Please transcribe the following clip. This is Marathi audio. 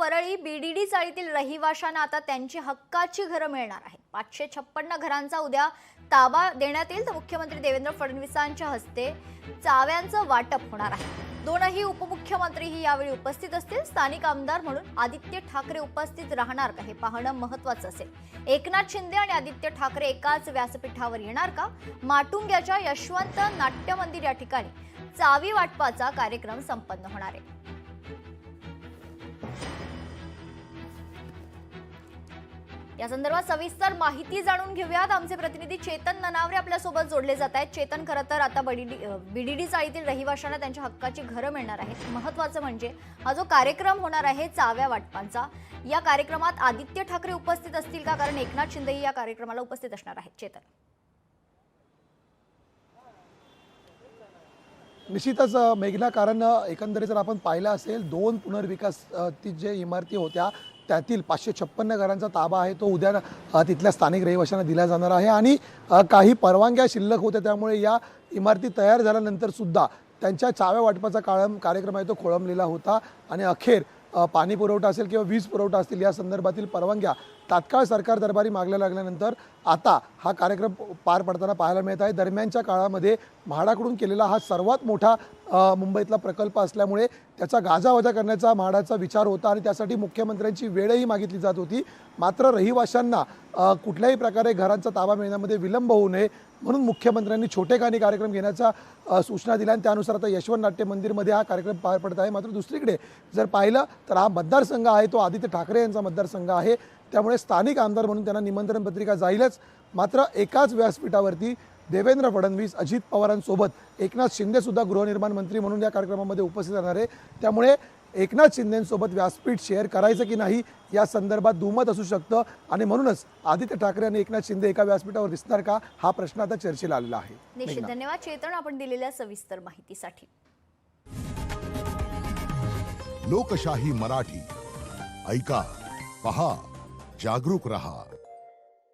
परळी बीडीडी चाळीतील रहिवाशांना आता त्यांची हक्काची घरं मिळणार आहेत। 556 घरांचा उद्या ताबा देण्यात येईल तर मुख्यमंत्री देवेंद्र फडणवीसांच्या हस्ते चाव्यांचं वाटप होणार आहे। दोनही उपमुख्यमंत्रीही यावेळी उपस्थित असतील। स्थानिक आमदार म्हणून आदित्य ठाकरे उपस्थित राहणार का हे पाहणं महत्त्वाचं असेल। एकनाथ शिंदे आणि आदित्य ठाकरे एकाच व्यासपीठावर येणार का? माटुंग्याच्या यशवंत नाट्य मंदिर या ठिकाणी चावी वाटपाचा कार्यक्रम संपन्न होणार आहे। या संदर्भात सविस्तर माहिती जाणून घेऊयात। आमचे प्रतिनिधी चेतन ननावरे आपल्या सोबत जोडले जात आहेत। चेतन, खरं तर आता बीडीडी चाळीतील रहिवाशांना त्यांच्या हक्काची घरं मिळणार आहेत। महत्त्वाचं म्हणजे हा जो कार्यक्रम होणार आहे चाव्या वाटपांचा, या कार्यक्रमात आदित्य ठाकरे उपस्थित असतील का? कारण एकनाथ शिंदेही या कार्यक्रमाला उपस्थित असणार आहेत। चेतन, निश्चितच मेघना, कारण एकंदरीत जर आपण पाहिलं असेल 2 पुनर्विकासित जे इमारती होत्या त्यातील 556 घरांचा ताबा आहे तो उद्या तिथल्या स्थानिक रहिवाशांना दिला जाणार आहे आणि काही परवानग्या शिल्लक होत्या, त्यामुळे या इमारती तयार झाल्यानंतर सुद्धा त्यांच्या चाव्या वाटपाचा कार्यक्रम आहे तो खोळंबलेला होता आणि अखेर पाणी पुरवठा असेल किंवा वीज पुरवठा असतील या संदर्भातील परवानग्या तात्काळ सरकार दरबारी मागल्या लागल्यानंतर आता हा कार्यक्रम पार पडताना पाहायला मिळत आहे। दरम्यानच्या काळामध्ये म्हाडाकडून केलेला हा सर्वात मोठा मुंबईतला प्रकल्प असल्यामुळे त्याचा गाजावाजा करण्याचा म्हाडाचा विचार होता आणि त्यासाठी मुख्यमंत्र्यांची वेळही मागितली जात होती। मात्र रहिवाशांना कुठल्याही प्रकारे घरांचा ताबा मिळण्यामध्ये विलंब होऊ नये म्हणून मुख्यमंत्र्यांनी छोटेखानी कार्यक्रम घेण्याचा सूचना दिल्या आणि त्यानुसार आता यशवंत नाट्य मंदिरमध्ये हा कार्यक्रम पार पडत आहे। मात्र दुसरीकडे जर पाहिलं तर हा मतदारसंघ आहे तो आदित्य ठाकरे यांचा मतदारसंघ आहे, त्यामुळे स्थानिक आमदार म्हणून त्यांना निमंत्रण पत्रिका जाईलच। मात्र एकाच व्यासपीठावरती देवेंद्र फडणवीस, अजित पवारांसोबत एकनाथ शिंदे सुद्धा गृहनिर्माण मंत्री म्हणून या कार्यक्रमामध्ये उपस्थित राहणार आहे। त्यामुळे एकनाथ शिंदेंसोबत व्यासपीठ शेअर करायचं की नाही या संदर्भात दुमत असू शकतं आणि म्हणूनच आदित्य ठाकरे आणि एकनाथ शिंदे एका व्यासपीठावर दिसणार का हा प्रश्न आता चर्चेला आलेला आहे। निश्चित धन्यवाद चेतन, आपण दिलेल्या सविस्तर माहितीसाठी। लोकशाही मराठी ऐका, पहा, जागरूक रहा।